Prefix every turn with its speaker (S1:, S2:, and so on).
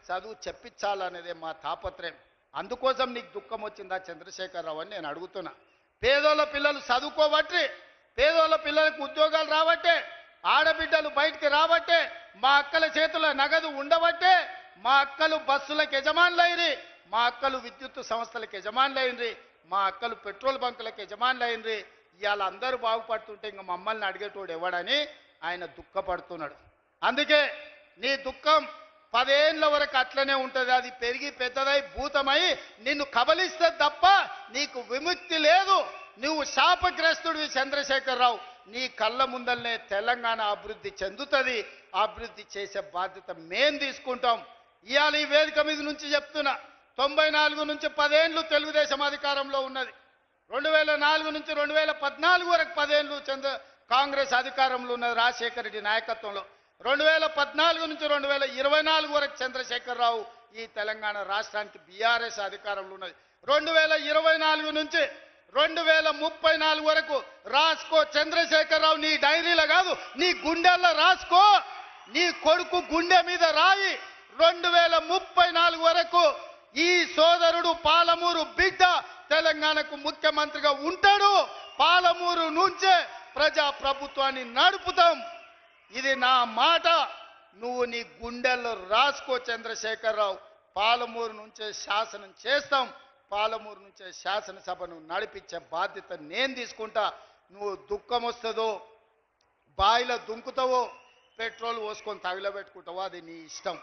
S1: చదువు చెప్పించాలనేదే మా తాపత్రయం. అందుకోసం నీకు దుఃఖం వచ్చిందా చంద్రశేఖరరావు అని నేను అడుగుతున్నా. పేదోళ్ళ పిల్లలు చదువుకోబట్టి, పేదోళ్ళ పిల్లలకు ఉద్యోగాలు రాబట్టే, ఆడబిడ్డలు బయటికి రాబట్టే, మా అక్కల చేతుల నగదు ఉండబట్టే, మా అక్కలు బస్సులకు యజమానులైంది, మా అక్కలు విద్యుత్ సంస్థలకు యజమానులైంది, మా అక్కలు పెట్రోల్ బంకులకు యజమానులైంది. ఇవాళ అందరూ బాగుపడుతుంటే ఇంకా మమ్మల్ని అడిగేటోడు ఎవడని ఆయన దుఃఖపడుతున్నాడు. అందుకే నీ దుఃఖం 10 ఏళ్ల వరకు అట్లనే ఉంటుంది. అది పెరిగి పెద్దదై భూతమై నిన్ను కబలిస్తే తప్ప నీకు విముక్తి లేదు. నువ్వు శాపగ్రస్తుడివి చంద్రశేఖరరావు. నీ కళ్ళ ముందల్నే తెలంగాణ అభివృద్ధి చెందుతుంది. అభివృద్ధి చేసే బాధ్యత మేం తీసుకుంటాం. ఇవాళ ఈ వేదిక మీద నుంచి చెప్తున్నా, 94 నుంచి 10 ఏళ్ళు తెలుగుదేశం అధికారంలో ఉన్నది. 2004 నుంచి 2014 వరకు 10 ఏళ్ళు కాంగ్రెస్ అధికారంలో ఉన్నది రాజశేఖర రెడ్డి నాయకత్వంలో. 2014 నుంచి 2024 వరకు చంద్రశేఖరరావు ఈ తెలంగాణ రాష్ట్రానికి బీఆర్ఎస్ అధికారంలో ఉన్నది. 2024 నుంచి 2034 వరకు రాసుకో చంద్రశేఖరరావు. నీ డైరీలో కాదు, నీ గుండెల్లో రాసుకో. నీ కొడుకు గుండె మీద రాయి. 2034 వరకు ఈ సోదరుడు పాలమూరు బిడ్డ తెలంగాణకు ముఖ్యమంత్రిగా ఉంటాడు. పాలమూరు నుంచే ప్రజా ప్రభుత్వాన్ని నడుపుతాం. ఇది నా మాట. నువ్వు నీ గుండెల్లో రాసుకో చంద్రశేఖరరావు. పాలమూరు నుంచే శాసనం చేస్తాం. పాలమూరు నుంచే శాసనసభను నడిపించే బాధ్యత నేను తీసుకుంటా. నువ్వు దుఃఖం వస్తుందో, బాయిలో దుంకుతావో, పెట్రోల్ పోసుకొని తగిలబెట్టుకుంటావో అది నీ ఇష్టం.